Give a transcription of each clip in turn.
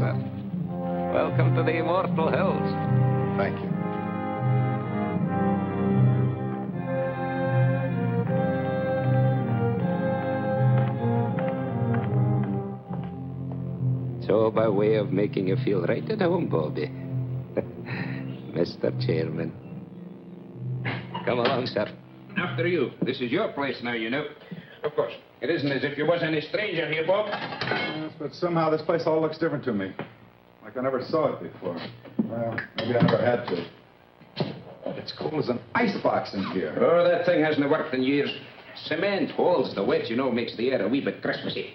sir. Welcome to the immortal hills. Thank you. So, by way of making you feel right at home, Bobby. Mr. Chairman. Come along, sir. After you. This is your place now, you know. Of course. It isn't as if you was any stranger here, Bob. Yes, but somehow this place all looks different to me. Like I never saw it before. Well, maybe I never had to. It's cold as an icebox in here. Oh, that thing hasn't worked in years. Cement holds the wet, you know, makes the air a wee bit Christmassy.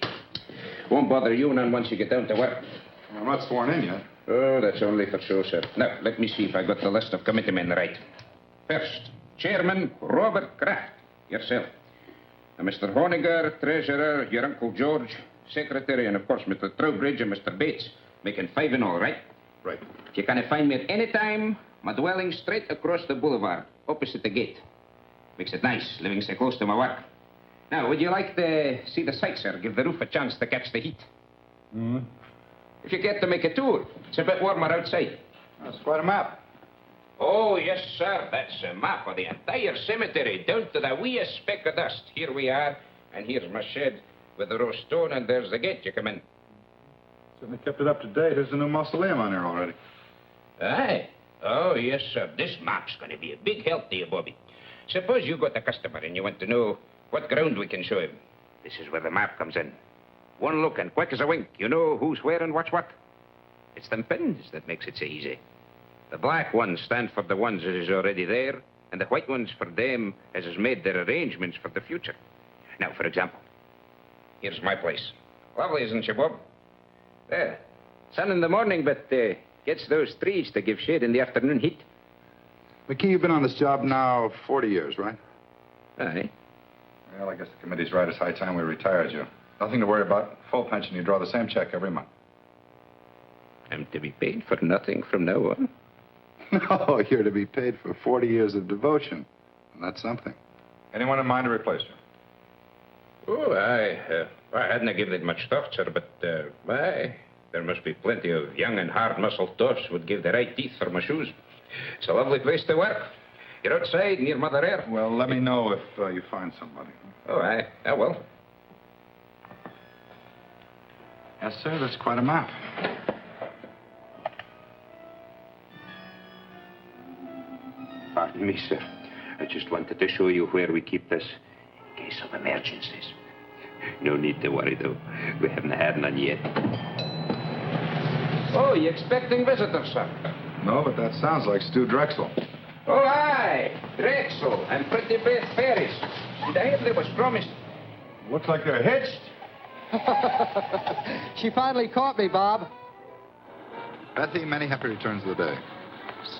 Won't bother you none once you get down to work. I'm not sworn in yet. Oh, that's only for show, sir. Now, let me see if I got the list of committee men right. First, Chairman Robert Kraft. Yourself. Mr. Honiger, Treasurer, your Uncle George, Secretary, and, of course, Mr. Trowbridge and Mr. Bates. Making 5 in all, right? Right. You can find me at any time. My dwelling straight across the boulevard, opposite the gate. Makes it nice, living so close to my work. Now, would you like to see the sights, sir? Give the roof a chance to catch the heat. Mm-hmm. If you care to make a tour, it's a bit warmer outside. That's quite a map. Oh, yes, sir. That's a map of the entire cemetery, down to the weeest speck of dust. Here we are, and here's my shed with the row stone, and there's the gate you come in. Certainly kept it up to date. There's a new mausoleum on here already. Aye. Oh, yes, sir. This map's going to be a big help to you, Bobby. Suppose you got a customer and you want to know what ground we can show him. This is where the map comes in. One look and quick as a wink, you know who's where and what's what. It's them pins that makes it so easy. The black ones stand for the ones that is already there, and the white ones for them as has made their arrangements for the future. Now, for example, here's my place. Lovely, isn't she, Bob? There. Sun in the morning, but gets those trees to give shade in the afternoon heat. McKee, you've been on this job now 40 years, right? Aye. Well, I guess the committee's right. It's high time we retired you. Nothing to worry about. Full pension. You draw the same check every month. I'm to be paid for nothing from now on. No, you're to be paid for 40 years of devotion. And that's something. Anyone in mind to replace you? Oh, I hadn't given it much thought, sir, but, there must be plenty of young and hard-muscled toffs would give the right teeth for my shoes. It's a lovely place to work. You're outside, near Mother Air. Well, let me know if you find somebody. Oh, I will. Yes, sir, that's quite a map. Pardon me, sir. I just wanted to show you where we keep this in case of emergencies. No need to worry, though. We haven't had none yet. Oh, you expecting visitors, sir? No, but that sounds like Stu Drexel. Oh, aye. Drexel and Pretty Beth Ferris. Did I hear they was promised? Looks like they're hitched. She finally caught me, Bob. Bethy, many happy returns of the day.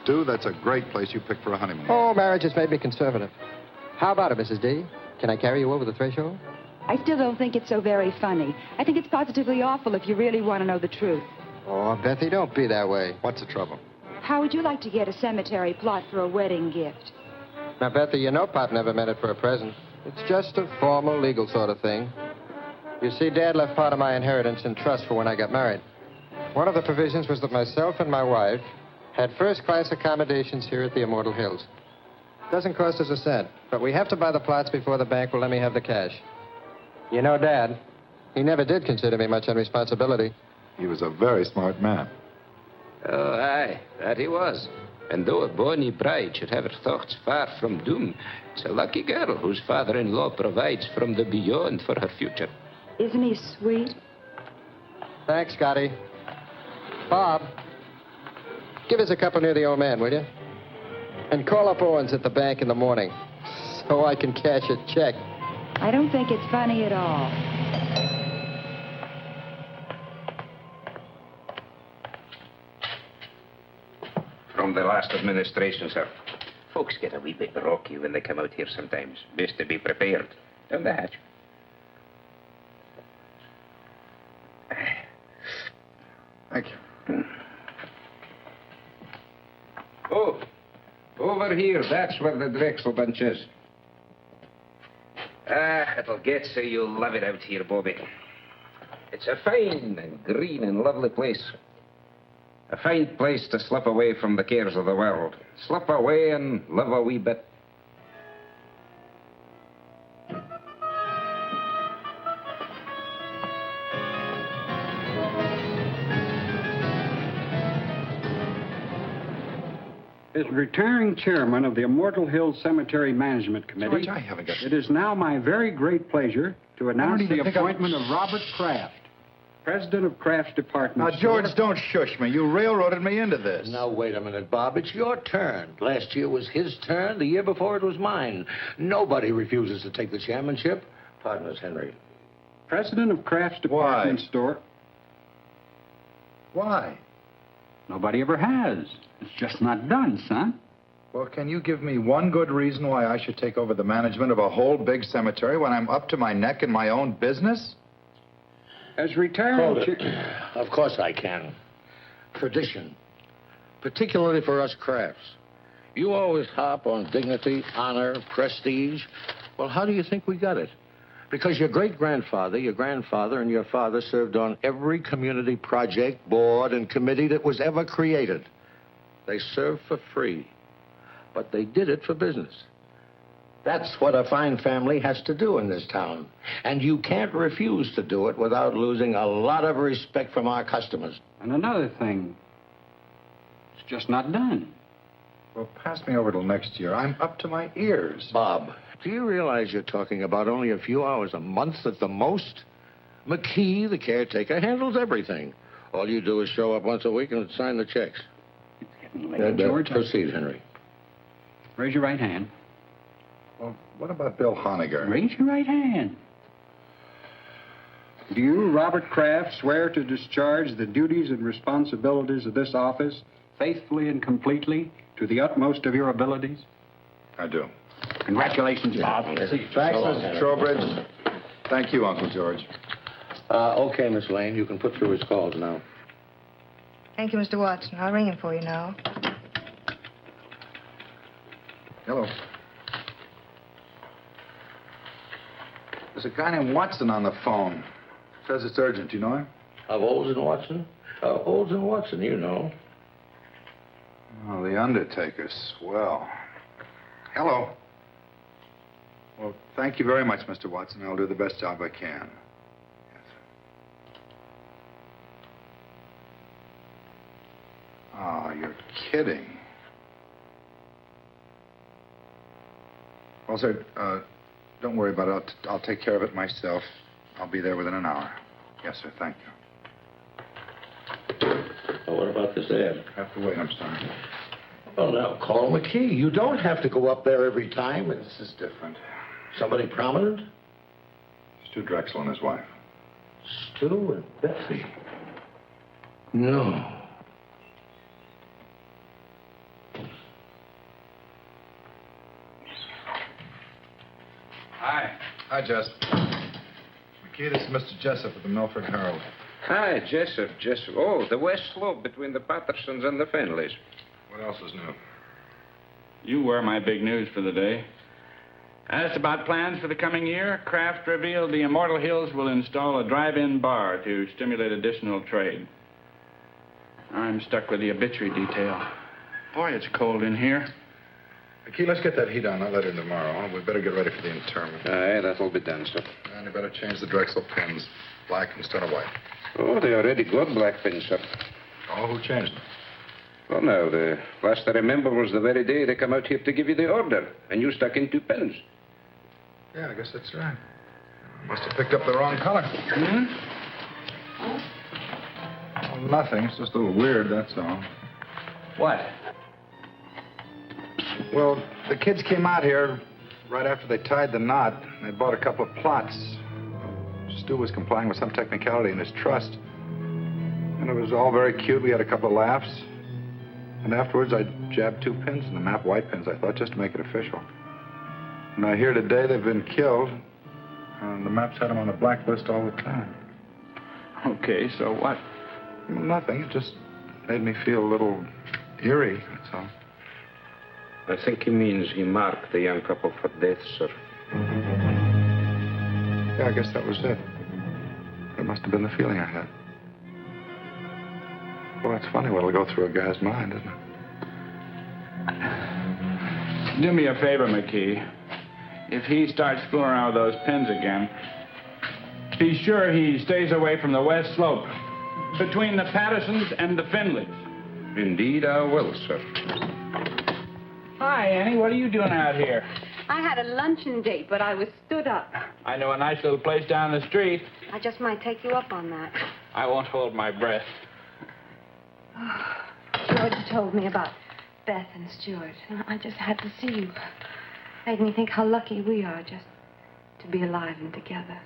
Stu, that's a great place you picked for a honeymoon. Oh, marriage has made me conservative. How about it, Mrs. D? Can I carry you over the threshold? I still don't think it's so very funny. I think it's positively awful if you really want to know the truth. Oh, Bethy, don't be that way. What's the trouble? How would you like to get a cemetery plot for a wedding gift? Now, Bethy, you know Pop never meant it for a present. It's just a formal, legal sort of thing. You see, Dad left part of my inheritance in trust for when I got married. One of the provisions was that myself and my wife had first-class accommodations here at the Immortal Hills. Doesn't cost us a cent, but we have to buy the plots before the bank will let me have the cash. You know, Dad, he never did consider me much on responsibility. He was a very smart man. Oh, aye, that he was. And though a bonny bride should have her thoughts far from doom, it's a lucky girl whose father-in-law provides from the beyond for her future. Isn't he sweet? Thanks, Scotty. Bob, give us a couple near the old man, will you? And call up Owens at the bank in the morning so I can cash a check. I don't think it's funny at all. From the last administration, sir. Folks get a wee bit rocky when they come out here sometimes. Best to be prepared. Down the hatch. Thank you. Oh, over here. That's where the Drexel bunch is. It'll get so you'll love it out here, Bobby. It's a fine and green and lovely place. A fine place to slip away from the cares of the world. Slip away and live a wee bit. As retiring chairman of the Immortal Hill Cemetery Management Committee, George, I haven't got... it is now my very great pleasure to announce even the think appointment of Robert Kraft, president of Kraft's department. Now, George, don't shush me. You railroaded me into this. Now, wait a minute, Bob. It's your turn. Last year was his turn. The year before it was mine. Nobody refuses to take the chairmanship. Pardon us, Henry. President of Kraft's department store. Why? Nobody ever has. It's just not done, son. Well, can you give me one good reason why I should take over the management of a whole big cemetery when I'm up to my neck in my own business? As retiring Hold it. Of course I can. Tradition. Particularly for us Crafts. You always harp on dignity, honor, prestige. Well, how do you think we got it? Because your great-grandfather, your grandfather, and your father served on every community project, board, and committee that was ever created. They served for free, but they did it for business. That's what a fine family has to do in this town. And you can't refuse to do it without losing a lot of respect from our customers. And another thing, it's just not done. Well, pass me over till next year. I'm up to my ears. Bob, do you realize you're talking about only a few hours a month at the most? McKee, the caretaker, handles everything. All you do is show up once a week and sign the checks. It's getting late, George. Proceed, Henry. Raise your right hand. Well, what about Bill Honegger? Raise your right hand. Do you, Robert Kraft, swear to discharge the duties and responsibilities of this office faithfully and completely to the utmost of your abilities? I do. Congratulations, Bob. Thanks, Mr. Trowbridge. Thank you, Uncle George. Okay, Miss Lane, you can put through his calls now. Thank you, Mr. Watson. I'll ring him for you now. Hello. There's a guy named Watson on the phone. Says it's urgent. You know him? Of Olds and Watson? Olds and Watson, you know. Oh, the Undertaker. Swell. Hello. Well, thank you very much, Mr. Watson. I'll do the best job I can. Yes. Oh, you're kidding. Well, sir, don't worry about it. I'll take care of it myself. I'll be there within an hour. Yes, sir. Thank you. Well, what about this ad? I have to wait. I'm sorry. Well, now, call McKee. You don't have to go up there every time. This is different. Somebody prominent? Stu Drexel and his wife. Stu and Betsy. No. Hi. Hi, Jess. McKee, this is Mr. Jessup of the Milford Herald. Hi, Jessup. Oh, the West Slope between the Pattersons and the Finleys. What else is new? You were my big news for the day. Asked about plans for the coming year, Kraft revealed the Immortal Hills will install a drive-in bar to stimulate additional trade. I'm stuck with the obituary detail. Boy, it's cold in here. McKee, let's get that heat on that letter tomorrow. We better get ready for the interment. Aye, that'll be done, sir. And you better change the Drexel pins. Black instead of white. Oh, they already got black pins, sir. Oh, who changed them? Well, now, the last I remember was the very day they come out here to give you the order, and you stuck in 2 pins. Yeah, I guess that's right. Must have picked up the wrong color. Well, nothing. It's just a little weird, that's all. What? Well, the kids came out here right after they tied the knot. They bought a couple of plots. Stu was complying with some technicality in his trust. And it was all very cute. We had a couple of laughs. And afterwards, I jabbed 2 pins in the map, white pins, I thought, just to make it official. And I hear today they've been killed. And the maps had them on the blacklist all the time. Okay, so what? Well, nothing. It just made me feel a little eerie, that's all. I think he means he marked the young couple for death, sir. Yeah, I guess that was it. That must have been the feeling I had. Well, it's funny what'll go through a guy's mind, isn't it? Do me a favor, McKee. If he starts fooling around with those pins again, be sure he stays away from the west slope, between the Pattersons and the Finleys. Indeed, I will, sir. Hi, Annie. What are you doing out here? I had a luncheon date, but I was stood up. I know a nice little place down the street. I just might take you up on that. I won't hold my breath. George told me about Beth and Stuart. I just had to see you. Made me think how lucky we are just to be alive and together.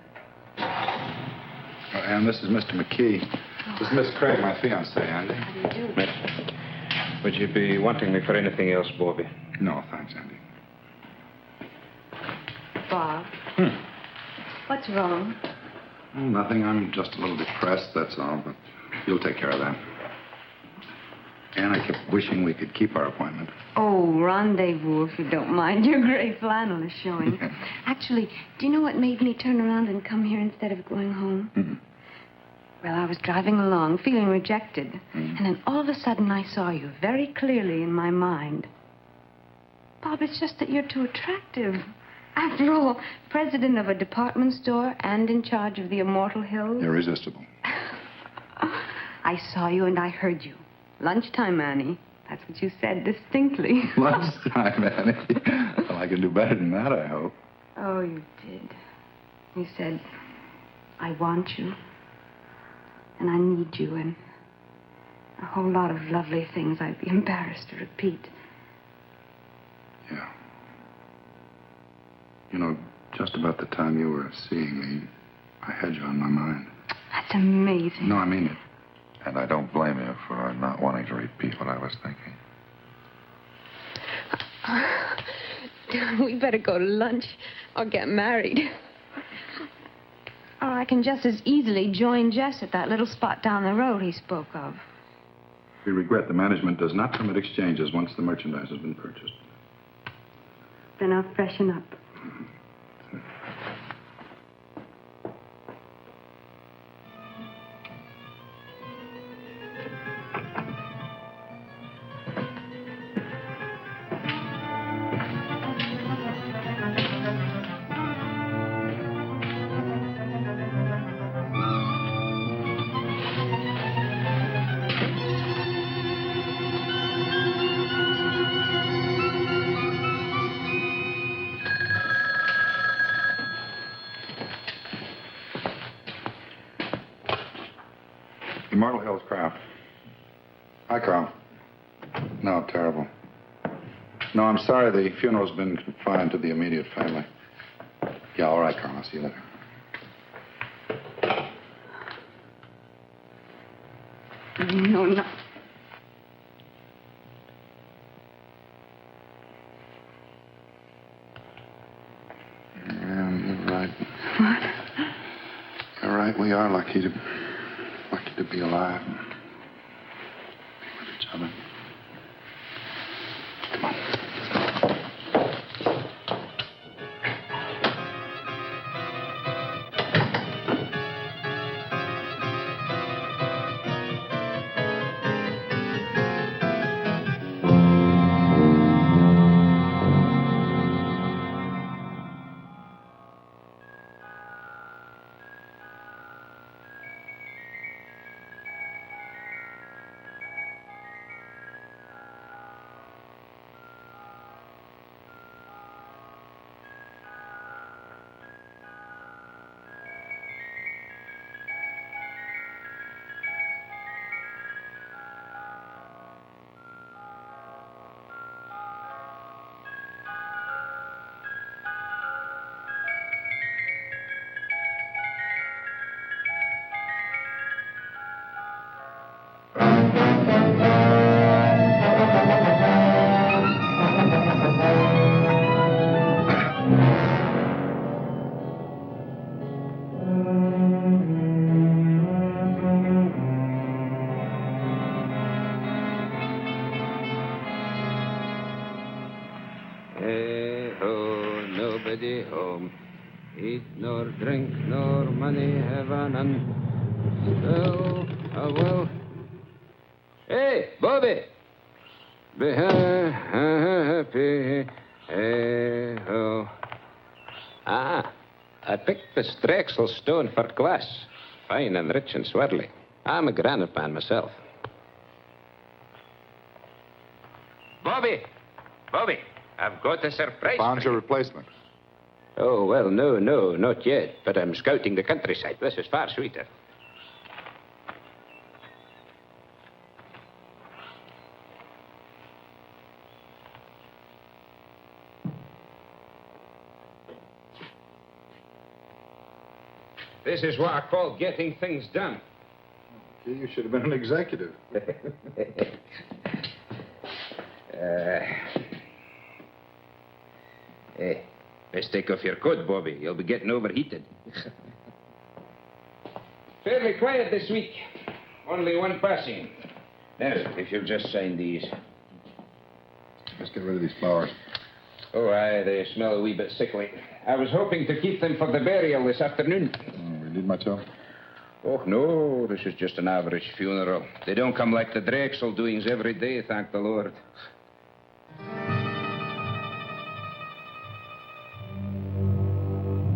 And this is Mr. McKee. This is Miss Craig, my fiancée, Andy. How do you do? Miss, would you be wanting me for anything else, Bobby? No, thanks, Andy. Bob. What's wrong? Oh, nothing. I'm just a little depressed, that's all. But you'll take care of that. And I kept wishing we could keep our appointment. Oh, rendezvous, if you don't mind. Your gray flannel is showing. Actually, do you know what made me turn around and come here instead of going home? Mm-hmm. Well, I was driving along, feeling rejected. And then all of a sudden I saw you very clearly in my mind. Bob, it's just that you're too attractive. After all, president of a department store and in charge of the Immortal Hills. Irresistible. I saw you and I heard you. Lunchtime, Annie. That's what you said distinctly. Lunchtime, Annie. Well, I can do better than that, I hope. Oh, you did. You said, I want you. And I need you, and a whole lot of lovely things I'd be embarrassed to repeat. Yeah. You know, just about the time you were seeing me, I had you on my mind. That's amazing. No, I mean it. And I don't blame you for not wanting to repeat what I was thinking. We better go to lunch or get married. Or I can just as easily join Jess at that little spot down the road he spoke of. We regret the management does not permit exchanges once the merchandise has been purchased. Then I'll freshen up. Immortal Hills Craft. Hi, Carl. No, terrible. No, I'm sorry. The funeral's been confined to the immediate family. Yeah, all right, Carl. I'll see you later. No, no. Yeah, you're right. What? You're right. We are lucky to be alive and be with each other. Come on. Nobody home. Eat nor drink nor money have none. Still, well, Hey, Bobby. I picked the Strexel stone for glass. Fine and rich and swirly. I'm a granite man myself. Bobby, I've got a surprise. Found your replacement. Oh, well, no, not yet. But I'm scouting the countryside. This is far sweeter. This is what I call getting things done. Gee, you should have been an executive. Hey, let's take off your coat, Bobby. You'll be getting overheated. Fairly quiet this week. Only one passing. Now, if you'll just sign these. Just get rid of these flowers. Oh, aye, they smell a wee bit sickly. I was hoping to keep them for the burial this afternoon. We need much help? Oh, no, this is just an average funeral. They don't come like the Drexel doings every day, thank the Lord.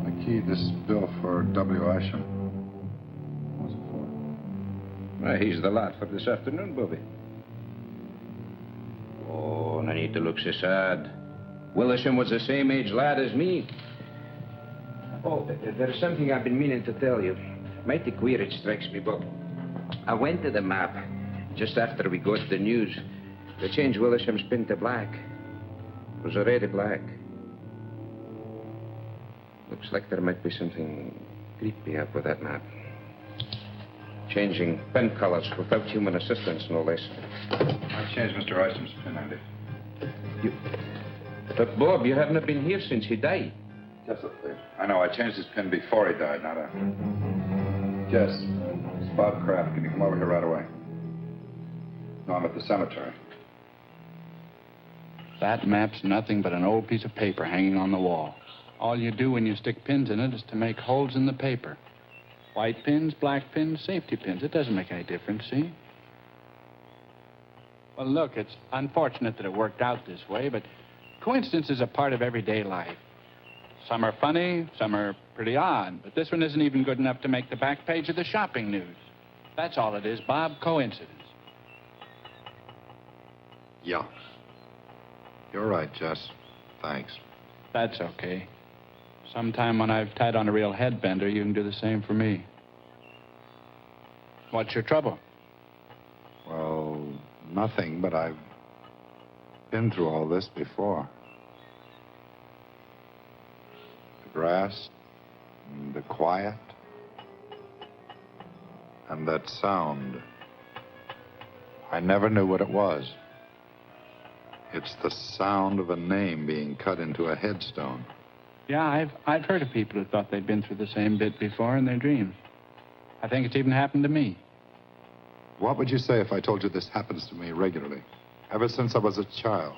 McKee, this bill for W. Isham. What's it for? Well, he's the lad for this afternoon, Bobby. Oh, and I need to look so sad. Willisham was the same age lad as me. Oh, there's something I've been meaning to tell you. Mighty queer it strikes me, Bob. I went to the map just after we got the news. They changed Willisham's pin to black. It was already black. Looks like there might be something creepy up with that map. Changing pen colors without human assistance, no less. I changed Mr. Isham's pin, Andy. But, Bob, you haven't been here since he died. Yes, please. I know. I changed his pin before he died, not a... Jess, it's Bob Kraft. Can you come over here right away? No, I'm at the cemetery. That map's nothing but an old piece of paper hanging on the wall. All you do when you stick pins in it is to make holes in the paper. White pins, black pins, safety pins. It doesn't make any difference, see? Well, look, it's unfortunate that it worked out this way, but coincidences are part of everyday life. Some are funny, some are pretty odd, but this one isn't even good enough to make the back page of the shopping news. That's all it is, Bob, coincidence. Yeah. You're right, Jess. Thanks. That's okay. Sometime when I've tied on a real headbender, you can do the same for me. What's your trouble? Well, nothing, but I've been through all this before. The grass, and the quiet, and that sound. I never knew what it was. It's the sound of a name being cut into a headstone. Yeah, I've heard of people who thought they'd been through the same bit before in their dreams. I think it's even happened to me. What would you say if I told you this happens to me regularly? Ever since I was a child.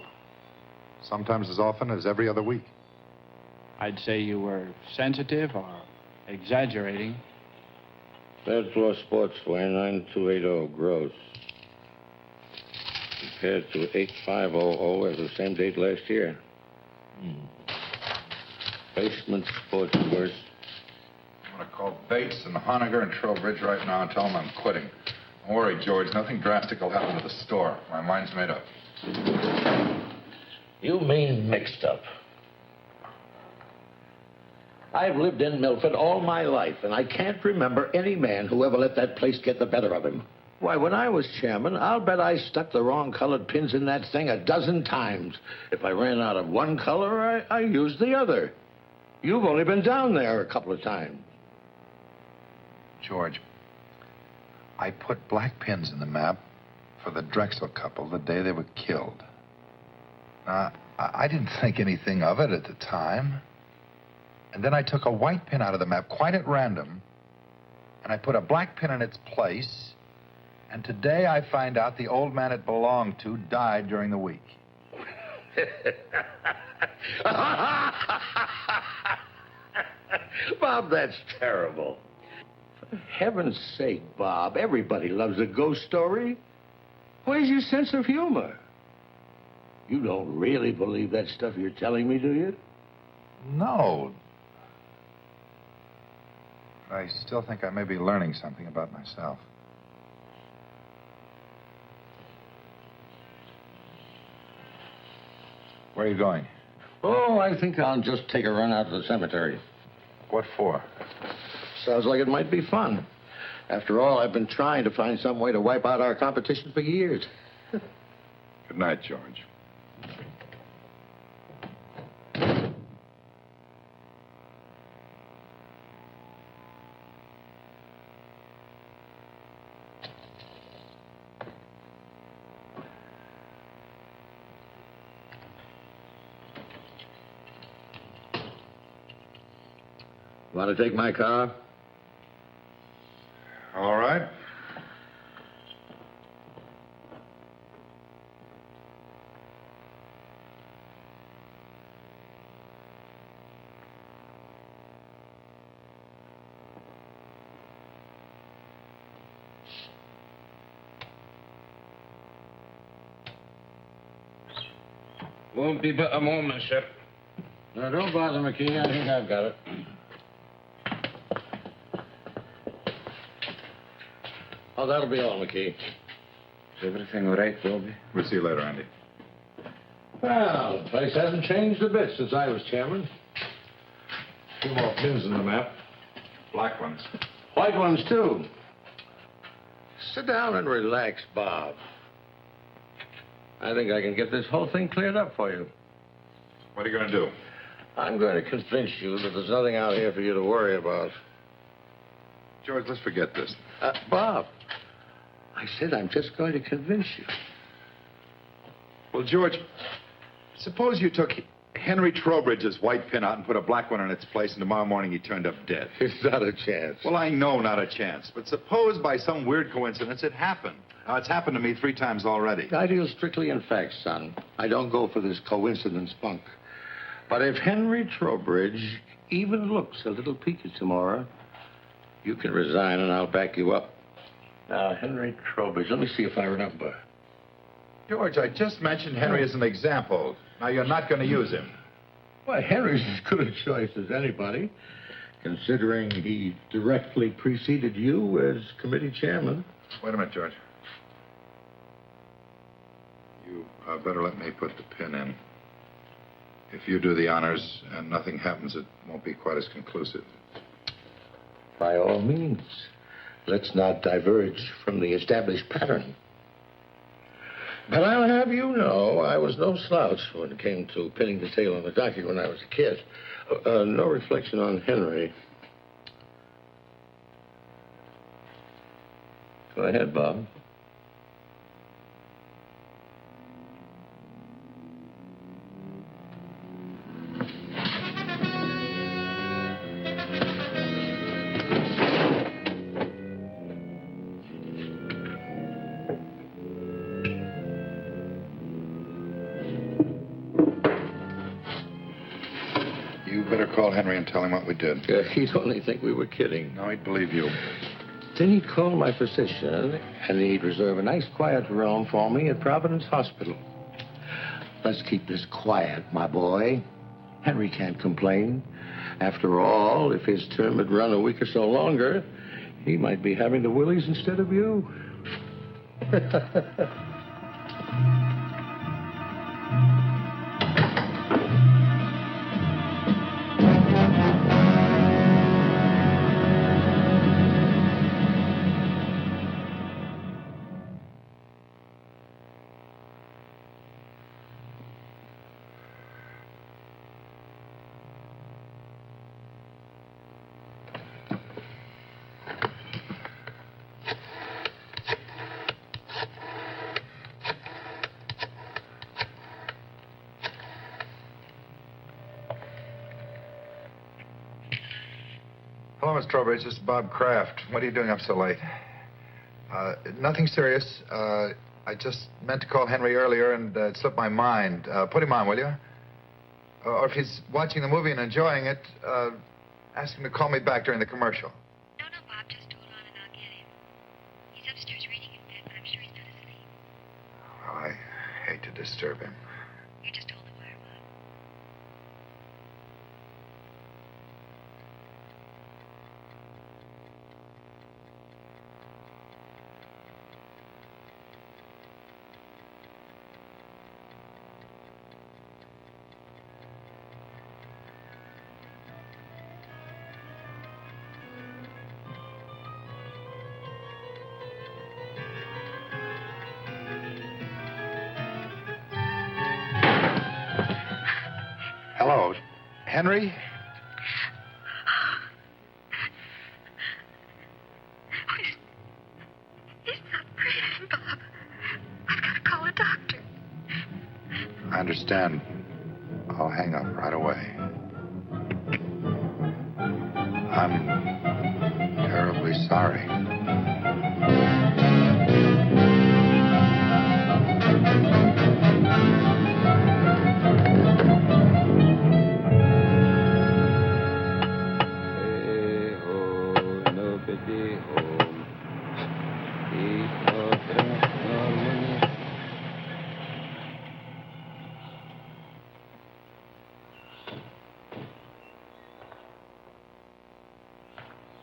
Sometimes as often as every other week. I'd say you were sensitive or exaggerating. Third floor sportswear, 9280, gross. Compared to 8500 as the same date last year. Basement sportswear. I'm going to call Bates and Honegger and Trowbridge right now and tell them I'm quitting. Don't worry, George. Nothing drastic will happen to the store. My mind's made up. You mean mixed up? I've lived in Milford all my life, and I can't remember any man who ever let that place get the better of him. Why, when I was chairman, I'll bet I stuck the wrong colored pins in that thing 12 times. If I ran out of one color, I used the other. You've only been down there a couple of times. George, I put black pins in the map for the Drexel couple the day they were killed. Now, I didn't think anything of it at the time. And then I took a white pin out of the map quite at random, and I put a black pin in its place, and today I find out the old man it belonged to died during the week. Bob, that's terrible. For heaven's sake, Bob, everybody loves a ghost story. Where's your sense of humor? You don't really believe that stuff you're telling me, do you? No. I still think I may be learning something about myself. Where are you going? Oh, I think I'll just take a run out to the cemetery. What for? Sounds like it might be fun. After all, I've been trying to find some way to wipe out our competition for years. Good night, George. Want to take my car? All right. Won't be but a moment, sir. No, don't bother, McKee. I think I've got it. Oh, that'll be all, McKee. Is everything all right, Bobby? We'll see you later, Andy. Well, the place hasn't changed a bit since I was chairman. A few more pins in the map. Black ones. White ones, too. Sit down and relax, Bob. I think I can get this whole thing cleared up for you. What are you going to do? I'm going to convince you that there's nothing out here for you to worry about. George, let's forget this. Bob, I said I'm just going to convince you. Well, George, suppose you took Henry Trowbridge's white pin out and put a black one in its place, and tomorrow morning he turned up dead. It's not a chance. Well, I know not a chance, but suppose by some weird coincidence it happened. Now, it's happened to me 3 times already. I deal strictly in facts, son. I don't go for this coincidence bunk. But if Henry Trowbridge even looks a little peaked tomorrow, you can resign and I'll back you up. Now, Henry Trowbridge, let me see if I remember. George, I just mentioned Henry as an example. Now, you're not going to use him. Why, Henry's as good a choice as anybody, considering he directly preceded you as committee chairman. Wait a minute, George. You better let me put the pin in. If you do the honors and nothing happens, it won't be quite as conclusive. By all means. Let's not diverge from the established pattern. But I'll have you know I was no slouch when it came to pinning the tail on the donkey when I was a kid. No reflection on Henry. Go ahead, Bob. Call Henry and tell him what we did. He'd only think we were kidding. No, he'd believe you. Then he'd call my physician, and he'd reserve a nice quiet room for me at Providence Hospital. Let's keep this quiet, my boy. Henry can't complain. After all, if his term had run a week or so longer, he might be having the willies instead of you. Hello, Miss Trowbridge. This is Bob Kraft. What are you doing up so late? Nothing serious. I just meant to call Henry earlier and it slipped my mind. Put him on, will you? Or if he's watching the movie and enjoying it, ask him to call me back during the commercial. No, Bob, just hold on and I'll get him. He's upstairs reading in bed, but I'm sure he's not asleep. All right. Bye. I hate to disturb him. You just told him where I was. Hello, Henry? He's not breathing, Bob. I've got to call a doctor. I understand. I'll hang up right away. I'm terribly sorry.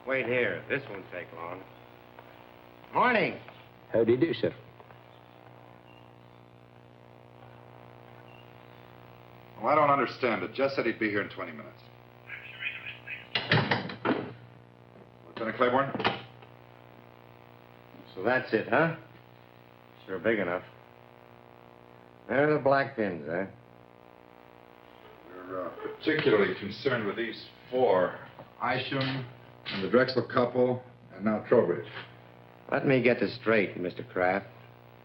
Wait here. This won't take long. Morning. How do you do, sir? Well, I don't understand it. Jess said he'd be here in 20 minutes. Lieutenant Claiborne? So that's it, huh? Sure big enough. There are the black pins, eh? We're particularly concerned with these four. Isham and the Drexel couple, and now Trowbridge. Let me get this straight, Mr. Kraft.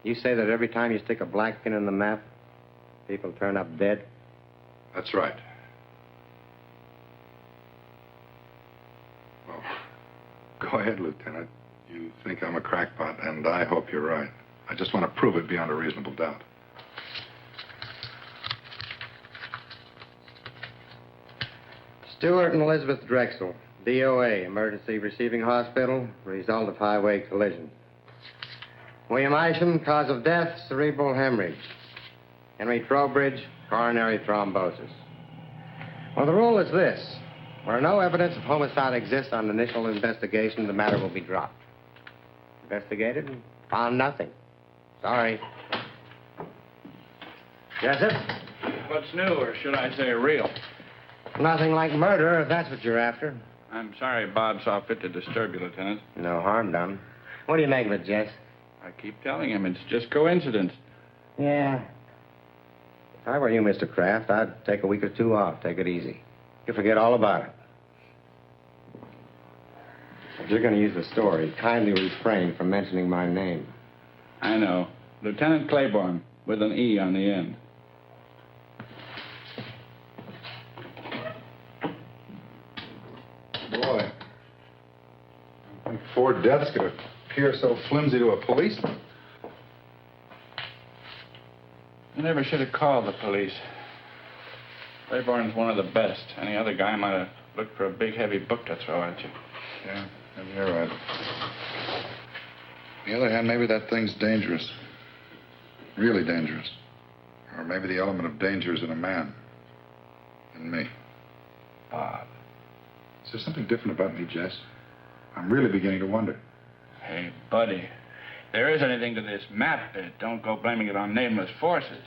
You say that every time you stick a black pin in the map, people turn up dead? That's right. Well, go ahead, Lieutenant. You think I'm a crackpot, and I hope you're right. I just want to prove it beyond a reasonable doubt. Stewart and Elizabeth Drexel, DOA, emergency receiving hospital, result of highway collision. William Isham, cause of death, cerebral hemorrhage. Henry Trowbridge, coronary thrombosis. Well, the rule is this. Where no evidence of homicide exists on initial investigation, the matter will be dropped. Investigated and found nothing. Sorry. Jessup? What's new, or should I say real? Nothing like murder, if that's what you're after. I'm sorry Bob saw fit to disturb you, Lieutenant. No harm done. What do you make of it, Jess? I keep telling him it's just coincidence. Yeah. If I were you, Mr. Kraft, I'd take a week or two off. Take it easy. You forget all about it. If you're going to use the story, kindly refrain from mentioning my name. I know. Lieutenant Claiborne, with an E on the end. Boy, I think 4 deaths could appear so flimsy to a policeman. You never should have called the police. Claiborne's one of the best. Any other guy might have looked for a big, heavy book to throw at you. Yeah, maybe you're right. On the other hand, maybe that thing's dangerous. Really dangerous. Or maybe the element of danger is in a man. In me. Bob. Is there something different about me, Jess? I'm really beginning to wonder. Hey, buddy. If there is anything to this map bit, don't go blaming it on nameless forces.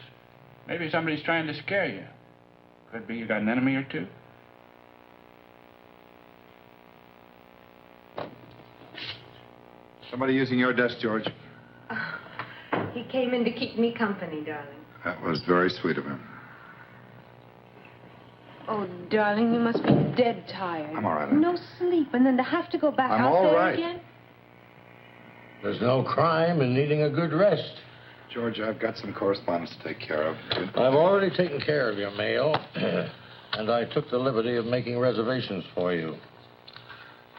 Maybe somebody's trying to scare you. Could be you got an enemy or two. Somebody using your desk, George. He came in to keep me company, darling. That was very sweet of him. Oh, darling, you must be dead tired. I'm all right. No sleep, and then to have to go back I'm out all there right. again? There's no crime in needing a good rest. George, I've got some correspondence to take care of. I've already taken care of your mail, and I took the liberty of making reservations for you.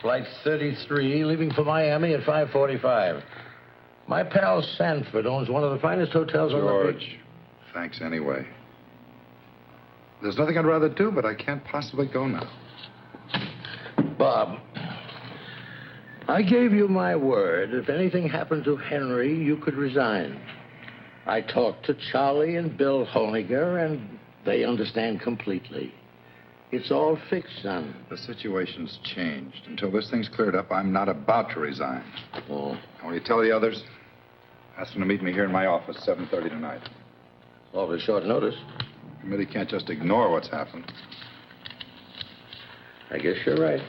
Flight 33, leaving for Miami at 5:45. My pal Sanford owns one of the finest hotels on the beach. George, thanks anyway. There's nothing I'd rather do, but I can't possibly go now. Bob, I gave you my word. If anything happened to Henry, you could resign. I talked to Charlie and Bill Honiger, and they understand completely. It's all fixed, son. The situation's changed. Until this thing's cleared up, I'm not about to resign. Oh. And when you tell the others, ask them to meet me here in my office, 7:30 tonight. Awfully short notice. The committee can't just ignore what's happened. I guess you're right.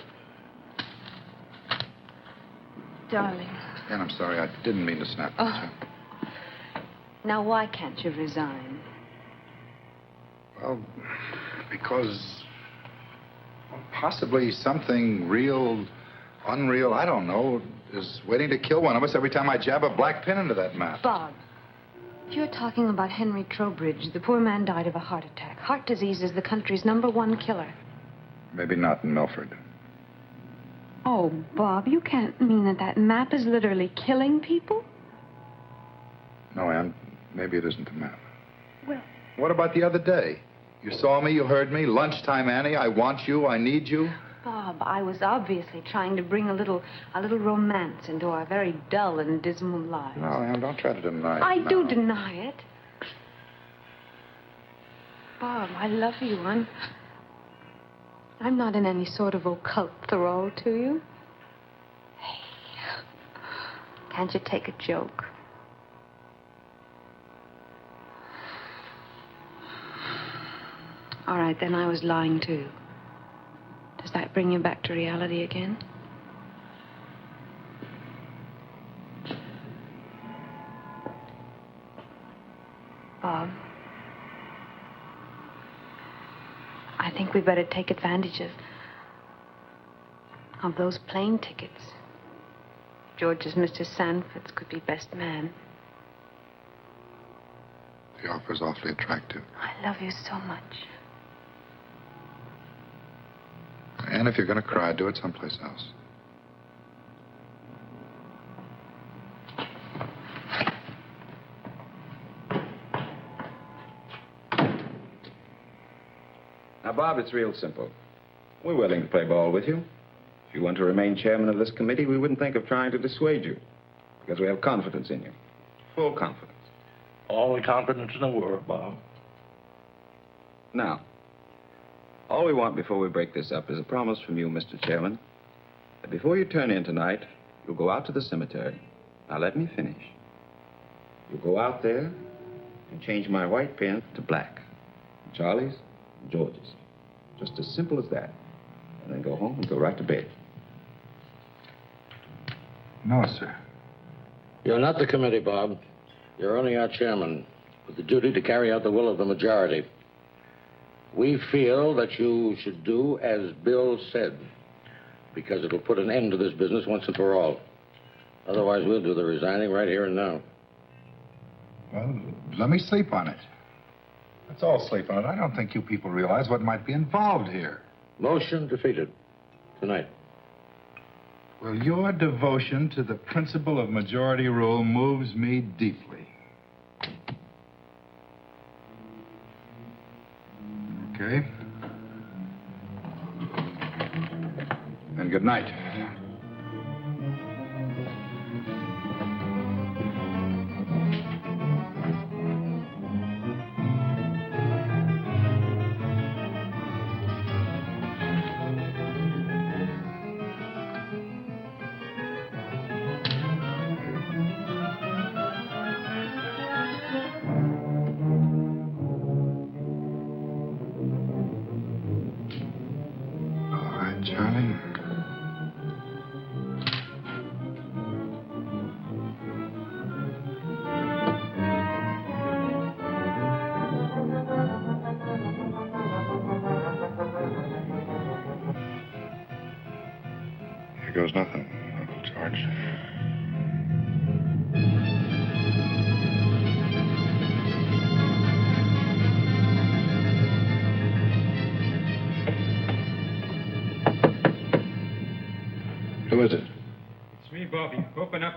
Darling. And I'm sorry, I didn't mean to snap at you. Now, why can't you resign? Well, because possibly something real, unreal, I don't know, is waiting to kill one of us every time I jab a black pin into that map. Bob, you're talking about Henry Trowbridge. The poor man died of a heart attack. Heart disease is the country's #1 killer. Maybe not in Milford. Oh, Bob, you can't mean that map is literally killing people? No, Ann, maybe it isn't the map. Well... What about the other day? You saw me, you heard me. Lunchtime, Annie, I want you, I need you. Bob, I was obviously trying to bring a little romance into our very dull and dismal lives. No, Ann, don't try to deny it. I No. do deny it. Bob, I love you. I'm not in any sort of occult thrall to you. Hey, can't you take a joke? All right, then I was lying too. Does that bring you back to reality again? Bob, I think we better take advantage of those plane tickets. George's Mr. Sanford's could be best man. The offer's awfully attractive. I love you so much. And if you're going to cry, do it someplace else. Now, Bob, it's real simple. We're willing to play ball with you. If you want to remain chairman of this committee, we wouldn't think of trying to dissuade you. Because we have confidence in you. Full confidence. All the confidence in the world, Bob. Now, all we want before we break this up is a promise from you, Mr. Chairman, that before you turn in tonight, you'll go out to the cemetery. Now, let me finish. You'll go out there and change my white pen to black. Charlie's and George's. Just as simple as that. And then go home and go right to bed. No, sir. You're not the committee, Bob. You're only our chairman, with the duty to carry out the will of the majority. We feel that you should do as Bill said, because it'll put an end to this business once and for all. Otherwise, we'll do the resigning right here and now. Well, let me sleep on it. Let's all sleep on it. I don't think you people realize what might be involved here. Motion defeated. Tonight. Well, your devotion to the principle of majority rule moves me deeply. Okay. And good night. Charlie? Here goes nothing, Uncle George. Who is it? It's me, Bobby. Open up.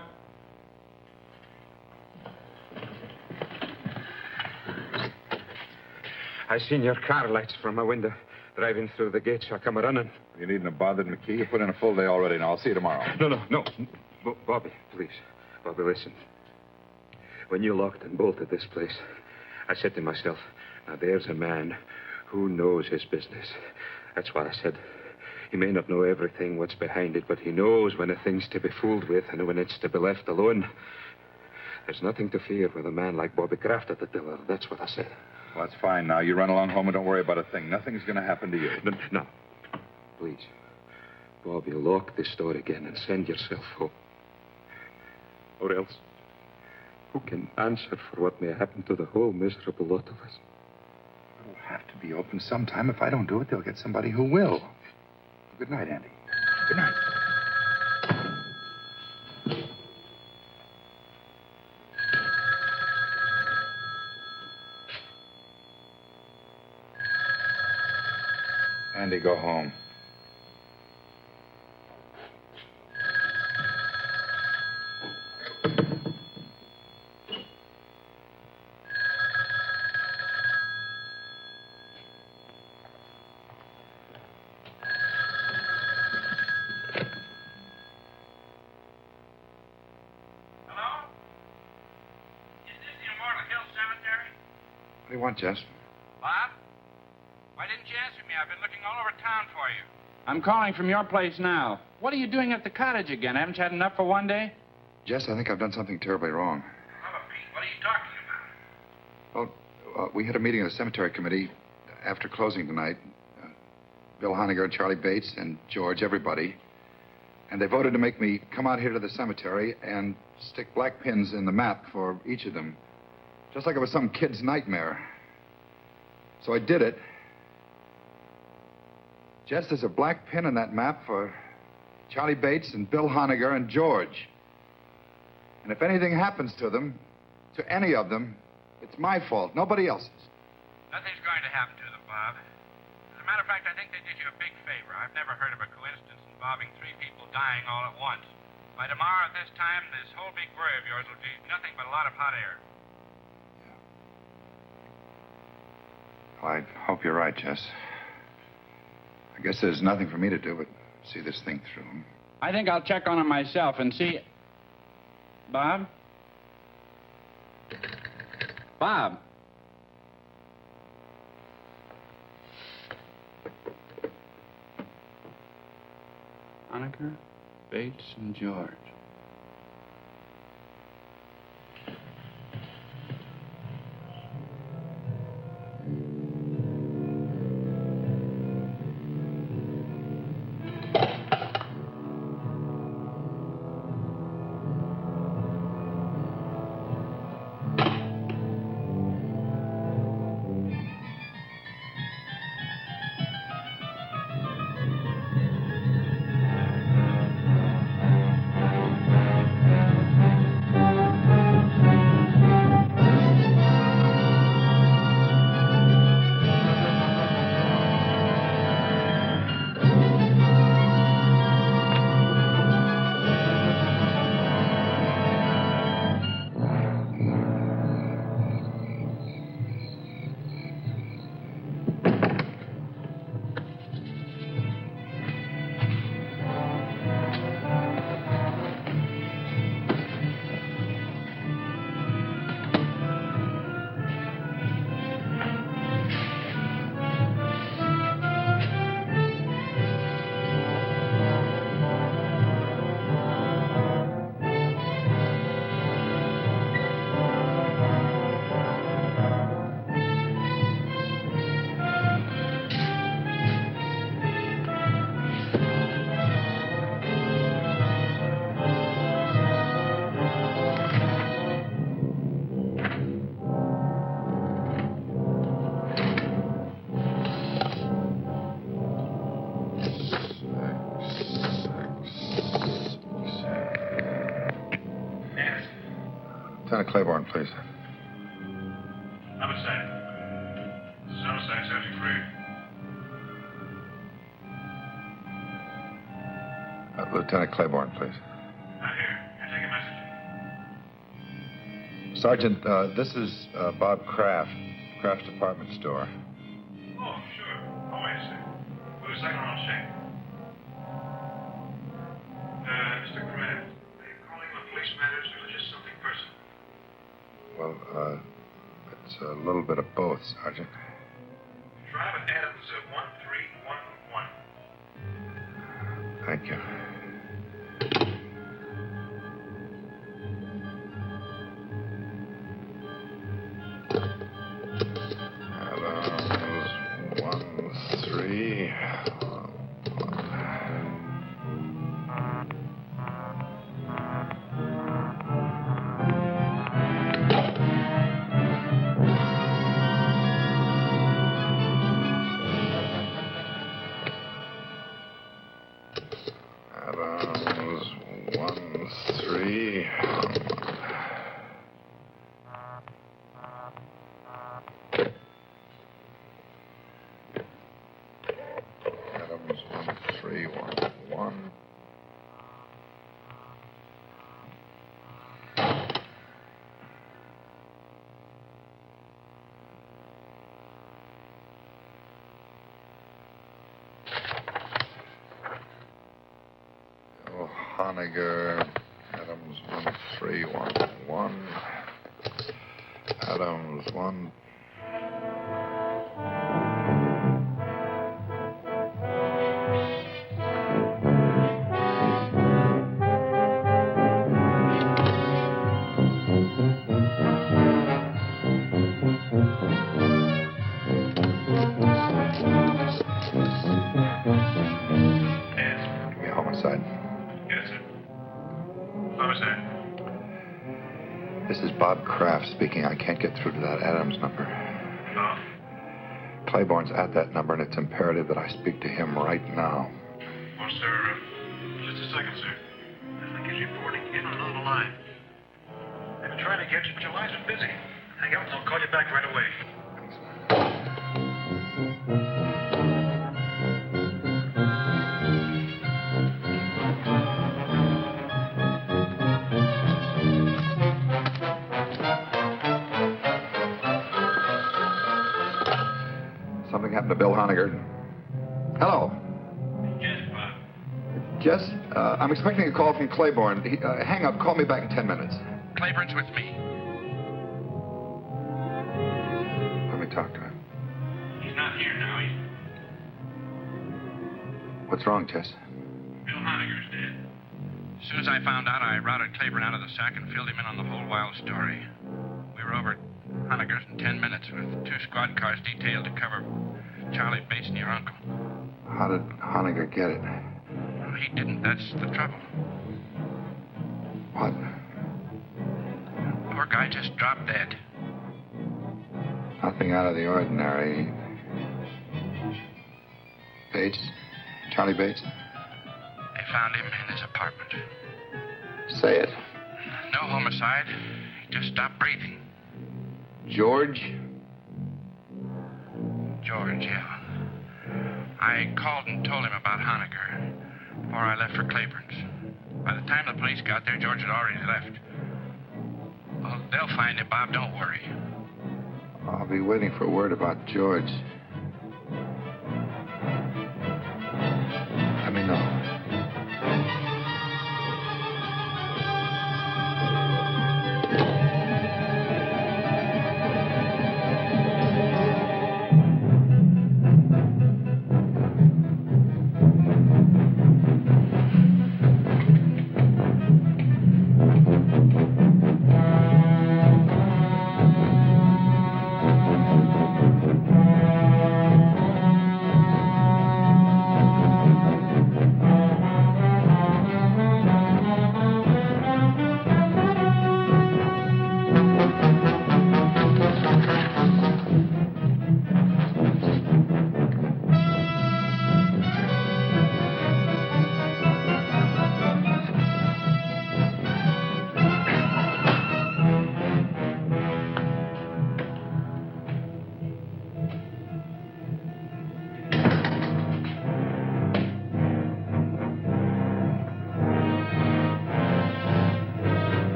I seen your car lights from my window driving through the gate, so I come running. You needn't have bothered McKee. You put in a full day already. Now, I'll see you tomorrow. No. Bobby, please. Bobby, listen. When you locked and bolted this place, I said to myself, now there's a man who knows his business. That's what I said. He may not know everything, what's behind it, but he knows when a thing's to be fooled with and when it's to be left alone. There's nothing to fear with a man like Bobby Kraft at the tiller. That's what I said. Well, that's fine. Now, you run along home and don't worry about a thing. Nothing's going to happen to you. No. Please. Bobby, lock this door again and send yourself home. Or else, who can answer for what may happen to the whole miserable lot of us? It'll have to be open sometime. If I don't do it, they'll get somebody who will. Good night, Andy. Good night. Andy, go home. What do you want, Jess? Bob? Why didn't you answer me? I've been looking all over town for you. I'm calling from your place now. What are you doing at the cottage again? Haven't you had enough for one day? Jess, I think I've done something terribly wrong. Oh, Pete, what are you talking about? Well, we had a meeting of the cemetery committee after closing tonight. Bill Honegger, Charlie Bates, and George, everybody. And they voted to make me come out here to the cemetery and stick black pins in the map for each of them. Just like it was some kid's nightmare. So I did it. Jess, there's a black pin in that map for Charlie Bates and Bill Honegger and George. And if anything happens to them, to any of them, it's my fault, nobody else's. Nothing's going to happen to them, Bob. As a matter of fact, I think they did you a big favor. I've never heard of a coincidence involving 3 people dying all at once. By tomorrow at this time, this whole big worry of yours will be nothing but a lot of hot air. Well, I hope you're right, Jess. I guess there's nothing for me to do but see this thing through. I think I'll check on him myself and see... Bob? Bob? Honegger, Bates, and George. Lieutenant Claiborne, please. Homicide. This is homicide subject 3. Lieutenant Claiborne, please. I'm here. Can I take a message? Sergeant, this is Bob Kraft, Kraft's department store. Oh, sure. Oh, wait a second. Wait a second, I'll check. Mr. Kraft, are you calling on police matters or just something personal? Well, it's a little bit of both, Sergeant. Drive at Adams 1311. Thank you. Adams 1311. Adams 1311. Honiger, Adams 1311. Adams 1. Give me a homicide. Yes, sir. Homicide. This is Bob Kraft speaking. I can't get through to that Adams number. No. Claiborne's at that number, and it's imperative that I speak to him right now. Well, sir, just a second, sir. I think he's reporting in on another line. I've been trying to get you, but your lines are busy. Hang up and I'll call you back right away. Something happened to Bill Honiger. Hello. Yes, Bob. Jess, I'm expecting a call from Claiborne. Hang up. Call me back in 10 minutes. Claiborne's with me. Let me talk to him. He's not here now. What's wrong, Jess? Bill Honiger's dead. As soon as I found out, I routed Claiborne out of the sack and filled him in on the whole wild story. We were over at Honiger's in 10 minutes with 2 squad cars detailed to cover Charlie Bates and your uncle. How did Honiger get it? Well, he didn't. That's the trouble. What? Poor guy just dropped dead. Nothing out of the ordinary. Bates? Charlie Bates? They found him in his apartment. Say it. No homicide. He just stopped breathing. George? George, yeah. I called and told him about Honiger before I left for Claiborne's. By the time the police got there, George had already left. Well, they'll find him, Bob. Don't worry. I'll be waiting for word about George. Let me know.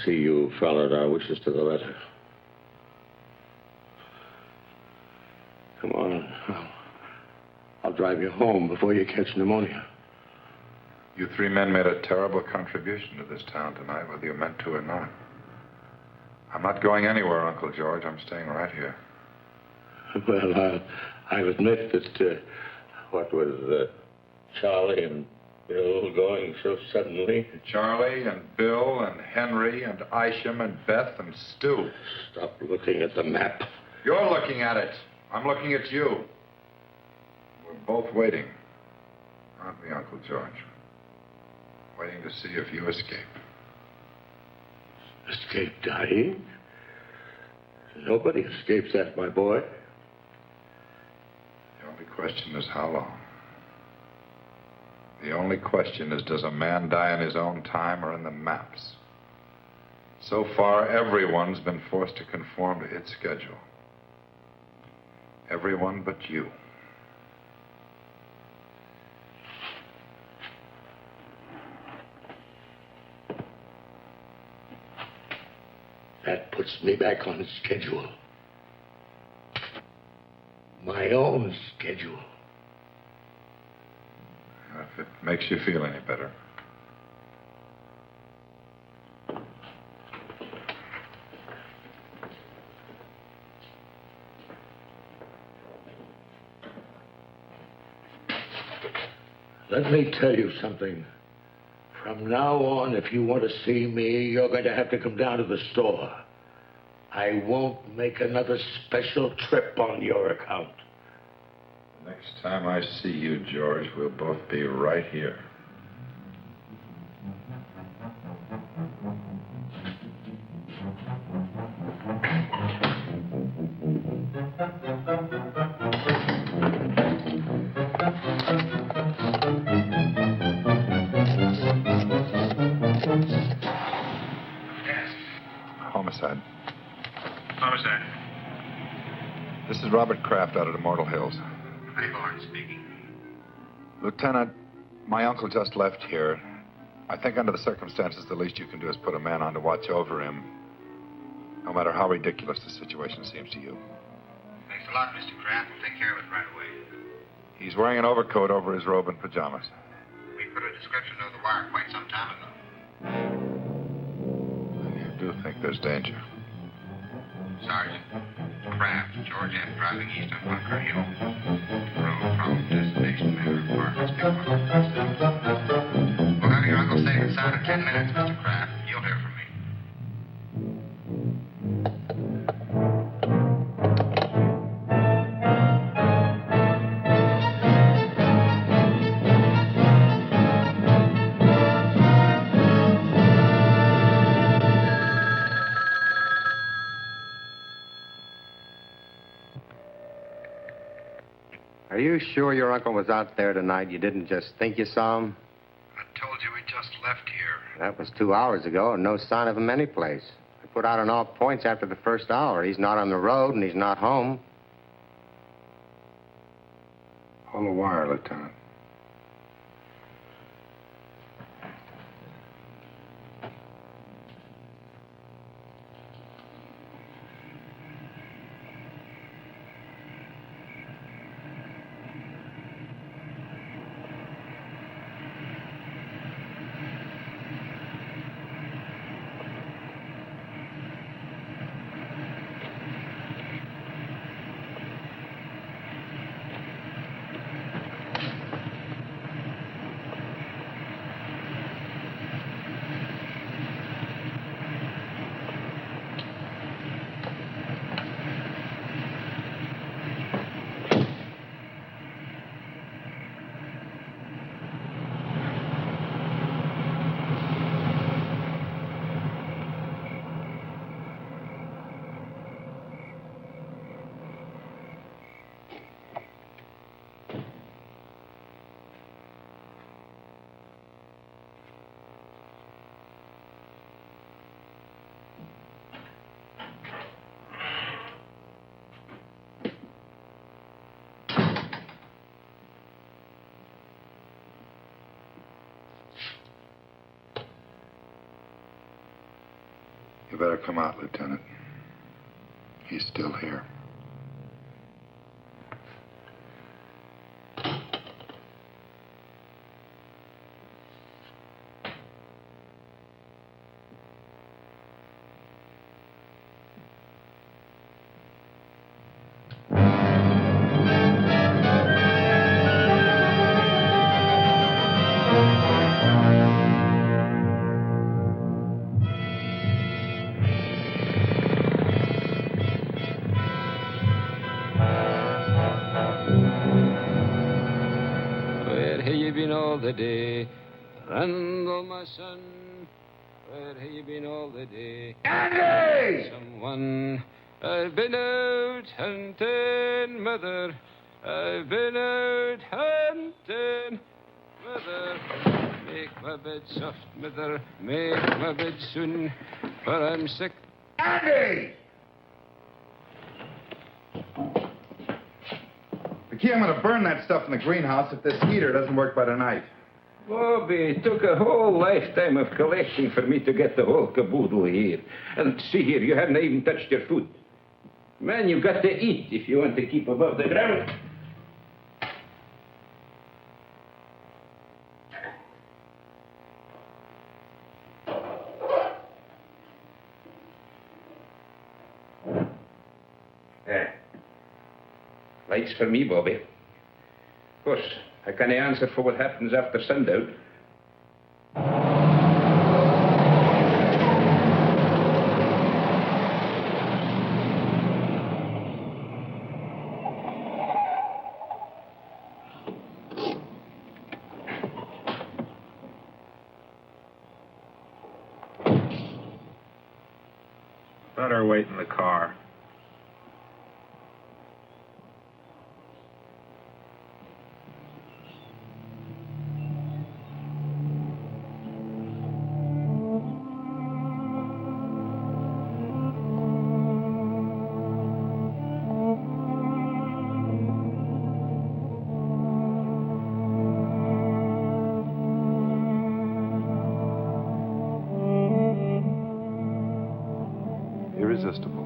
see you followed our wishes to the letter. Come on. I'll drive you home before you catch pneumonia. You three men made a terrible contribution to this town tonight, whether you meant to or not. I'm not going anywhere, Uncle George. I'm staying right here. Well, I'll admit that, what was Charlie and Bill going so suddenly? Charlie and Bill and Henry and Isham and Beth and Stu. Stop looking at the map. You're looking at it. I'm looking at you. We're both waiting. Aren't we, Uncle George? Waiting to see if you escape. Escape dying? Nobody escapes that, my boy. The only question is how long. The only question is, does a man die in his own time or in the maps? So far, everyone's been forced to conform to its schedule. Everyone but you. That puts me back on schedule. My own schedule. If it makes you feel any better. Let me tell you something. From now on, if you want to see me, you're going to have to come down to the store. I won't make another special trip on your account. Next time I see you, George, we'll both be right here. Homicide. Homicide. This is Robert Kraft out at Immortal Hills. Hi, Barnes speaking. Lieutenant, my uncle just left here. I think under the circumstances, the least you can do is put a man on to watch over him, no matter how ridiculous the situation seems to you. Thanks a lot, Mr. Kraft. We'll take care of it right away. He's wearing an overcoat over his robe and pajamas. We put a description of the wire quite some time ago. And you do think there's danger? Sergeant, Kraft, George F. driving east on Bunker Hill. Road from destination Manor Apartments, Big We'll have your uncle safe and sound in 10 minutes, Mr. Kraft. You'll hear from me. Are you sure your uncle was out there tonight? You didn't just think you saw him? I told you he just left here. That was 2 hours ago, and no sign of him anyplace. I put out on all points after the first hour. He's not on the road, and he's not home. Pull the wire, Lieutenant. You better come out, Lieutenant. He's still here. All the day, Randall, my son, where have you been all the day? Andy! Someone, I've been out hunting, mother. I've been out hunting, mother. Make my bed soft, mother. Make my bed soon, for I'm sick. Andy! Key, I'm going to burn that stuff in the greenhouse if this heater doesn't work by tonight. Bobby, it took a whole lifetime of collecting for me to get the whole caboodle here. And see here, you haven't even touched your food. Man, you've got to eat if you want to keep above the ground. Lights for me, Bobby. Of course, I can't answer for what happens after sundown. Better wait in the car. Irresistible.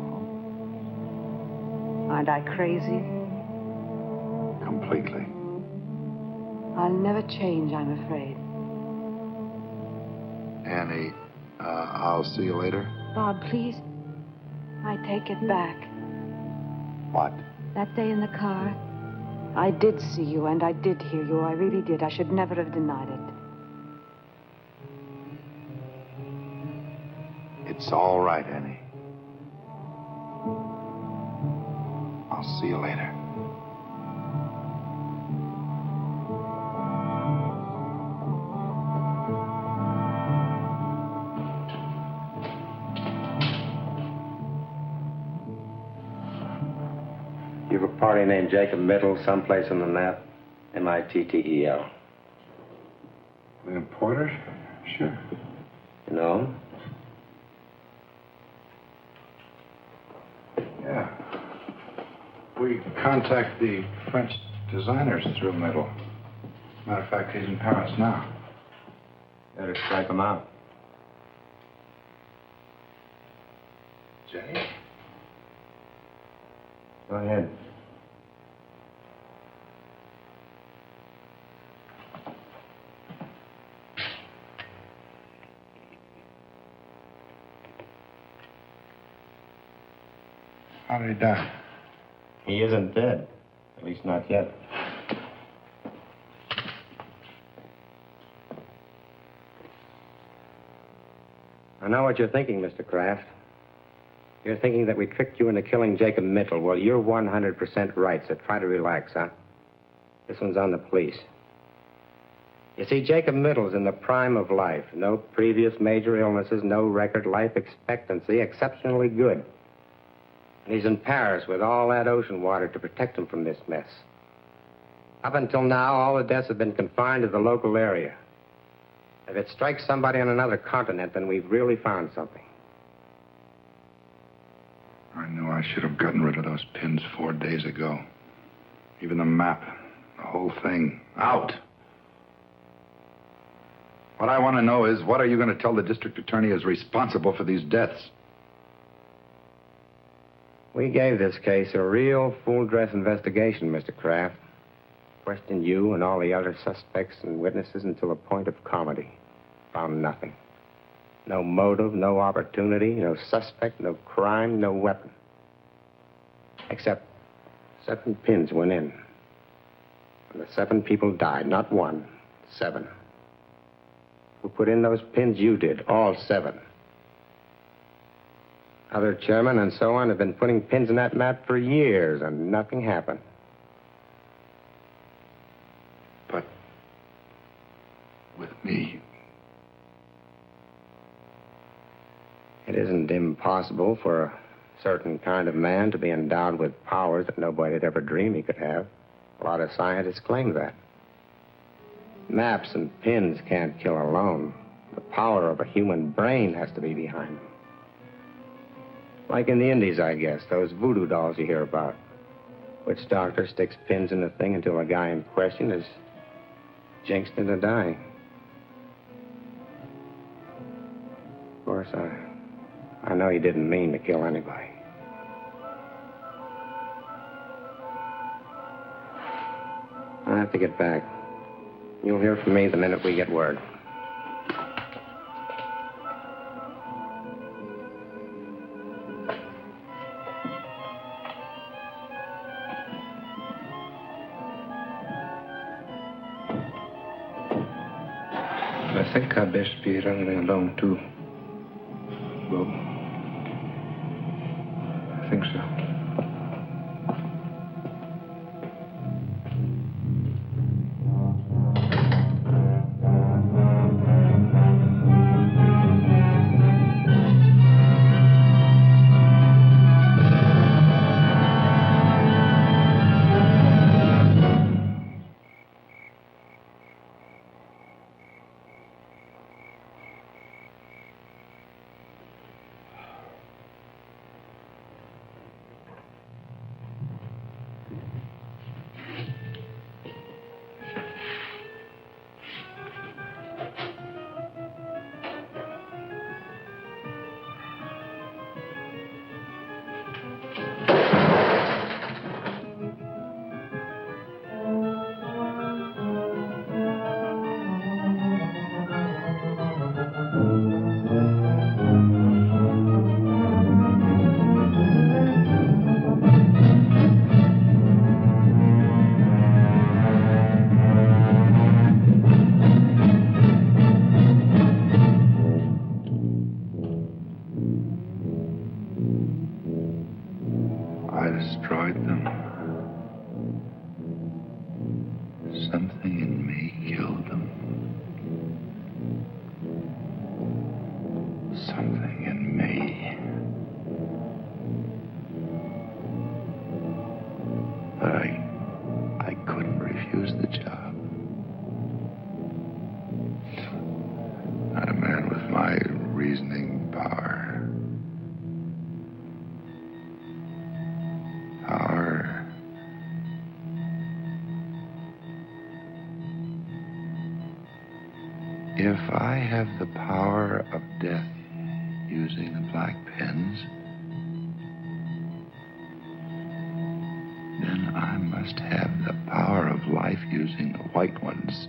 Aren't I crazy? Completely. I'll never change, I'm afraid. Annie, I'll see you later. Bob, please. I take it back. What? That day in the car, I did see you and I did hear you. I really did. I should never have denied it. It's all right, Annie. I'll see you later. You have a party named Jacob Mittel someplace on the map? M-I-T-T-E-L. William Porter? Sure. You know him? Yeah. We contact the French designers through Middle. Matter of fact, he's in Paris now. Better strike him out. Jay? Go ahead. How did he die? He isn't dead. At least not yet. I know what you're thinking, Mr. Kraft. You're thinking that we tricked you into killing Jacob Mittel. Well, you're 100% right, so try to relax, huh? This one's on the police. You see, Jacob Mittel's in the prime of life. No previous major illnesses, no record life expectancy, exceptionally good. And he's in Paris with all that ocean water to protect him from this mess. Up until now, all the deaths have been confined to the local area. If it strikes somebody on another continent, then we've really found something. I knew I should have gotten rid of those pins 4 days ago. Even the map, the whole thing, out. What I want to know is, what are you going to tell the district attorney is responsible for these deaths? We gave this case a real full-dress investigation, Mr. Kraft. Questioned you and all the other suspects and witnesses until the point of comedy. Found nothing. No motive, no opportunity, no suspect, no crime, no weapon. Except 7 pins went in. And the 7 people died, not 1, 7. Who put in those pins? You did, all 7. Other chairmen and so on have been putting pins in that map for years, and nothing happened. But with me, it isn't impossible for a certain kind of man to be endowed with powers that nobody had ever dreamed he could have. A lot of scientists claim that. Maps and pins can't kill alone. The power of a human brain has to be behind them. Like in the Indies, I guess, those voodoo dolls you hear about. Witch doctor sticks pins in the thing until the guy in question is jinxed into dying. Of course, I know he didn't mean to kill anybody. I have to get back. You'll hear from me the minute we get word. I think I'd best be running along, too. Bob. I think so. Destroyed them. Something in me killed them. Something in me. But I couldn't refuse the job. Not a man with my reasoning power. If I have the power of death using the black pens, then I must have the power of life using the white ones.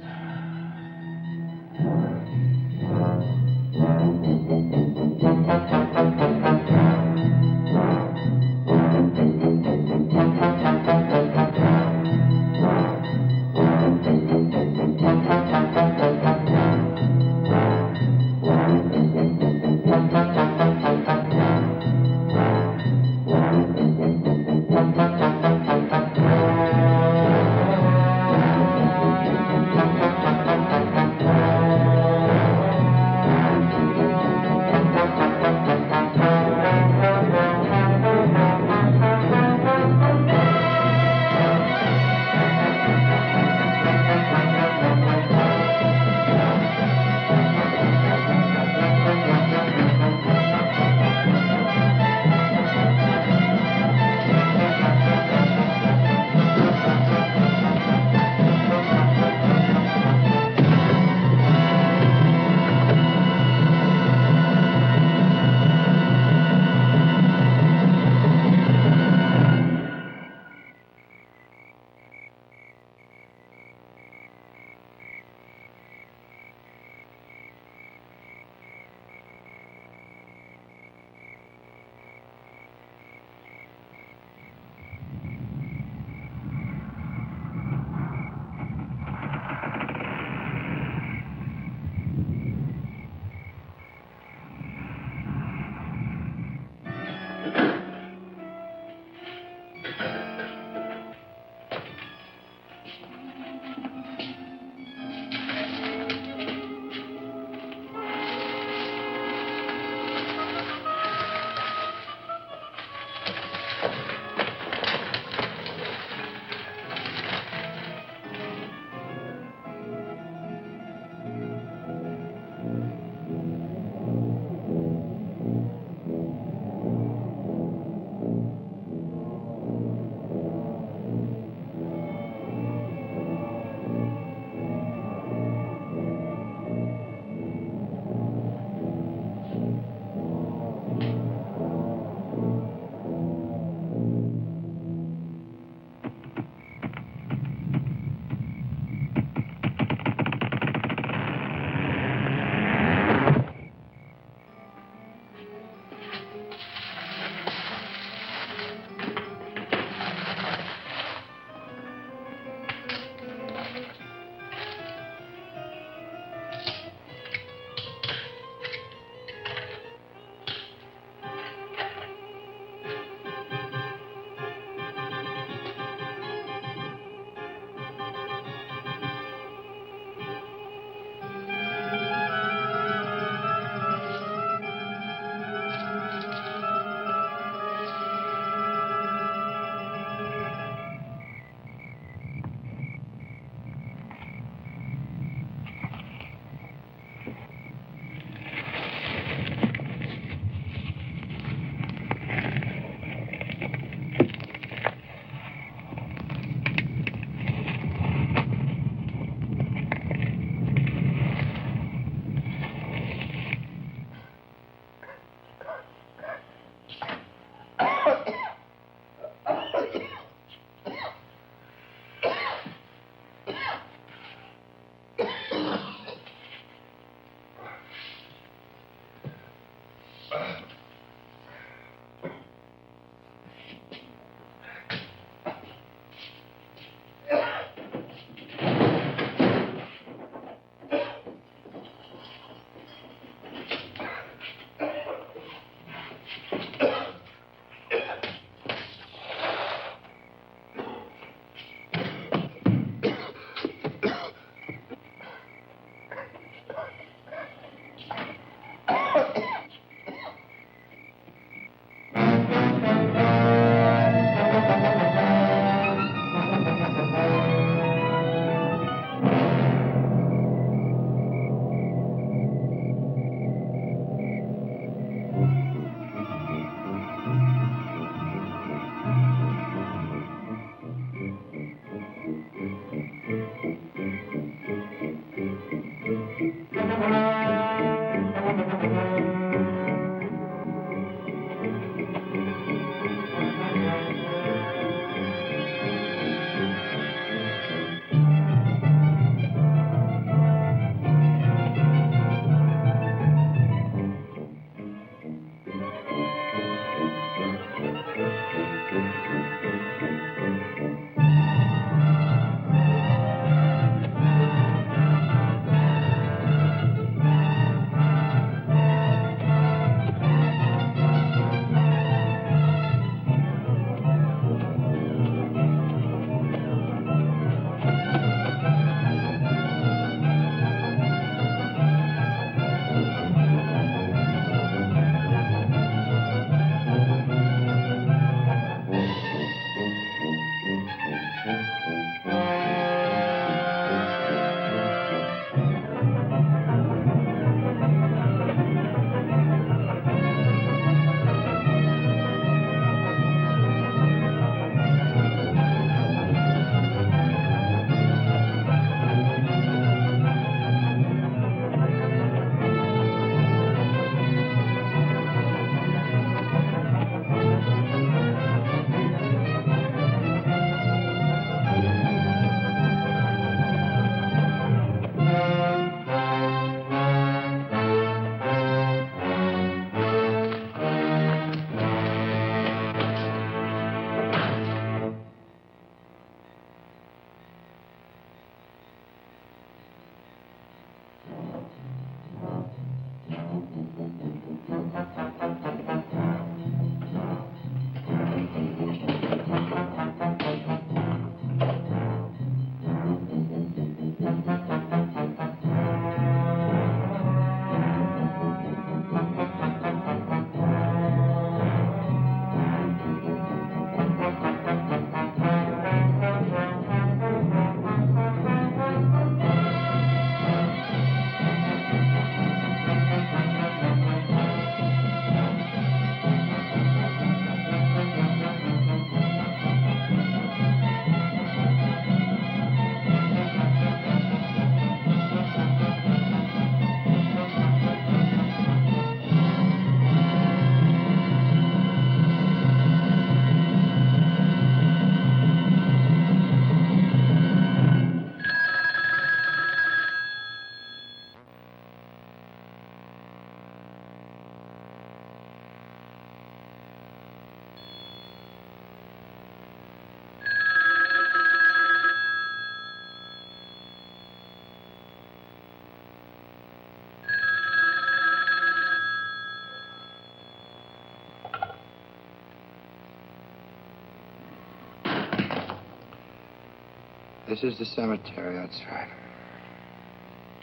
This is the cemetery, that's right.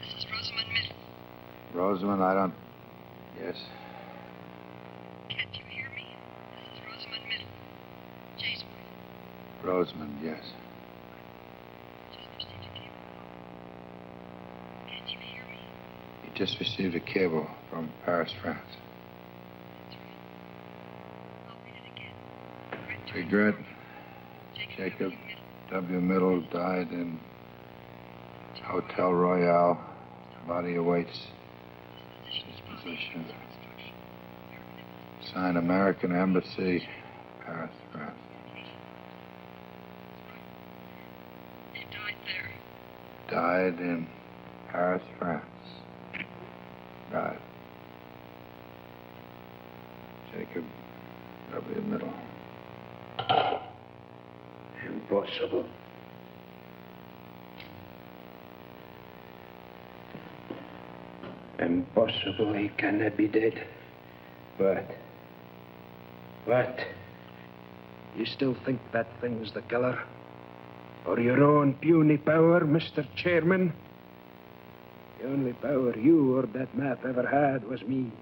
This is Rosamund Middle. Rosamund, I don't... Yes. Can't you hear me? This is Rosamund Middle. Jaysburg. Rosamund, yes. Just received a cable. Can't you hear me? You just received a cable from Paris, France. That's right. I'll read it again. Regret, Jacob W. Middle died in Hotel Royale. Body awaits disposition. Signed American Embassy, Paris, France. He died there. Died in Paris, France. Died. Jacob, probably a middle. Impossible. Impossible. He cannot be dead. But... What? You still think that thing's the killer? Or your own puny power, Mr. Chairman? The only power you or that map ever had was me,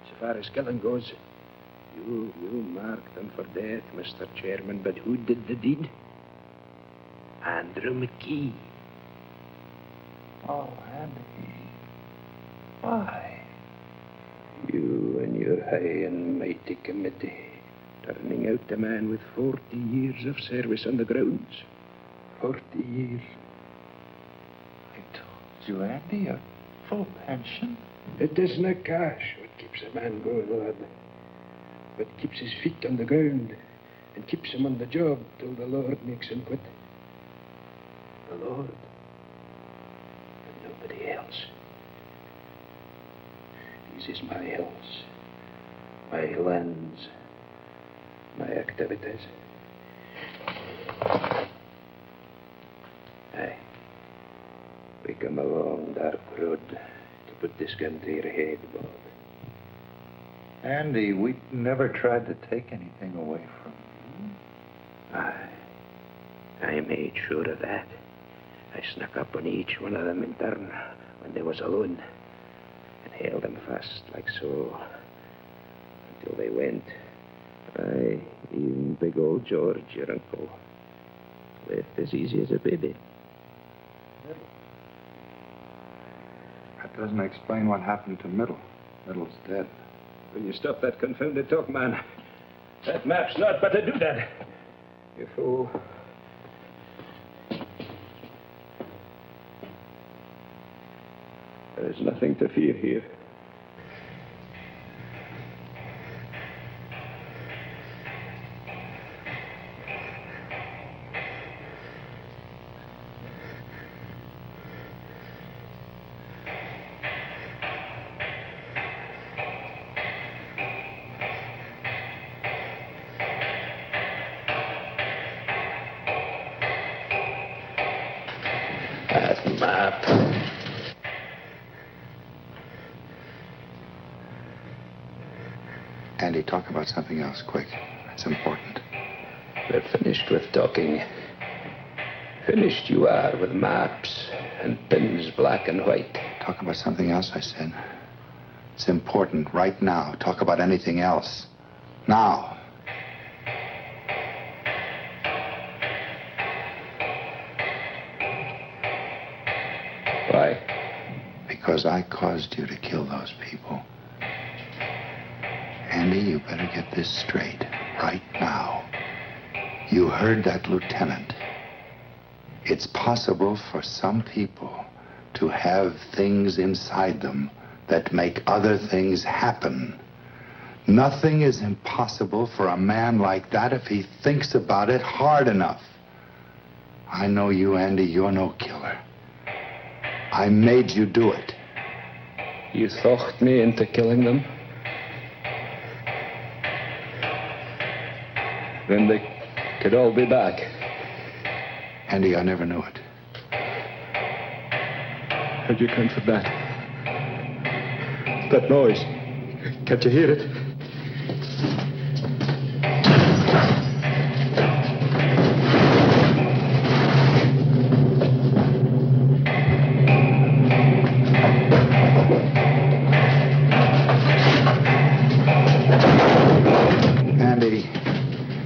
so far as killing goes. You marked them for death, Mr. Chairman, but who did the deed? Andrew McKee. Oh, Andy. Why? You and your high and mighty committee, turning out a man with 40 years of service on the grounds. 40 years. I told you, Andy, a full pension. It isn't cash what keeps a man going, lad. What keeps his feet on the ground and keeps him on the job till the Lord makes him quit. The Lord. And nobody else. This is my house, my lands, my activities. Aye. We come a long, dark road to put this gun to your head, Bob. Andy, we never tried to take anything away from you. I made sure of that. I snuck up on each one of them in turn when they was alone and held them fast like so until they went. Aye, even big old George, your uncle, left as easy as a baby. That doesn't explain what happened to Middle. Middle's dead. Will you stop that confounded talk, man? That map's not but to do that. You fool. There's nothing to fear here. That map. Andy, talk about something else, quick. It's important. We're finished with talking. Finished you are with maps and pins black and white. Talk about something else, I said. It's important right now. Talk about anything else. Now. Why? Because I caused you to kill those people. Andy, you better get this straight right now. You heard that lieutenant. It's possible for some people to have things inside them that make other things happen. Nothing is impossible for a man like that if he thinks about it hard enough. I know you, Andy. You're no killer. I made you do it. You talked me into killing them? Then they could all be back. Andy, I never knew it. How'd you account for that? That noise. Can't you hear it?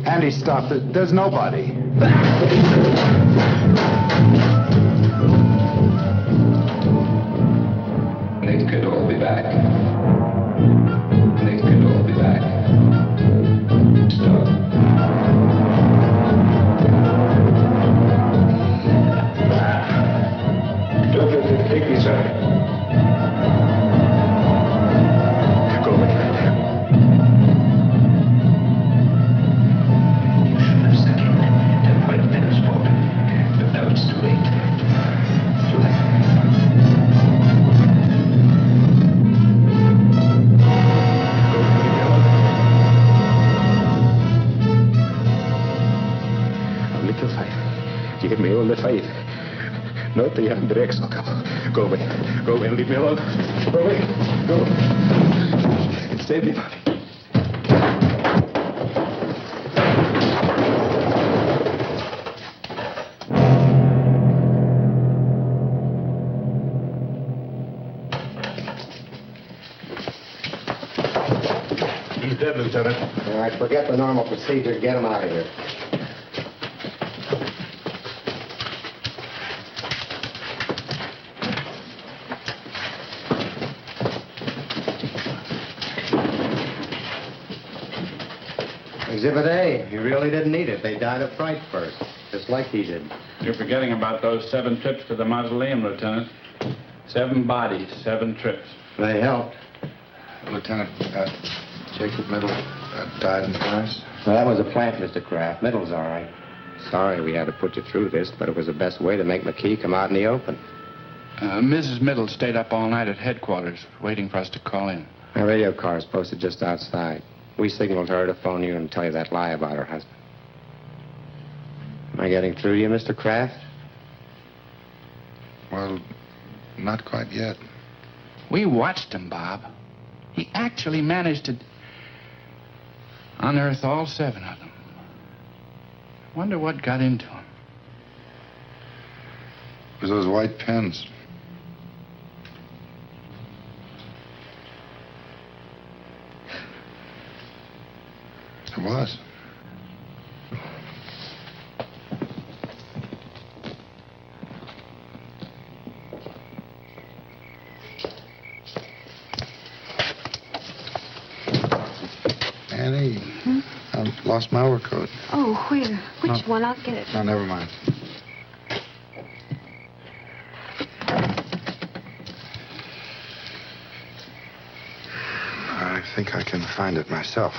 Andy, stop. There's nobody. They could all be back. They could all be back. Stop. Don't let it take me, sir. Go with that. You should have settled 5 minutes more. But now it's too late. No te Andrex. Go away. Go away and leave me alone. Go away. Go. Save me, Bobby. He's dead, Lieutenant. All right, forget the normal procedure. Get him out of here. Exhibit A. He really didn't need it. They died of fright first, just like he did. You're forgetting about those 7 trips to the mausoleum, Lieutenant. 7 bodies, 7 trips. They helped. Lieutenant, Jacob Middle died in Paris. Well, that was a plant, Mr. Kraft. Middle's all right. Sorry we had to put you through this, but it was the best way to make McKee come out in the open. Mrs. Middle stayed up all night at headquarters, waiting for us to call in. My radio car is posted just outside. We signaled her to phone you and tell you that lie about her husband. Am I getting through to you, Mr. Kraft? Well, not quite yet. We watched him, Bob. He actually managed to unearth all 7 of them. Wonder what got into him. It was those white pens. It was. Annie, I've lost my overcoat. Oh, where? Which one? I'll get it. No, never mind. I think I can find it myself.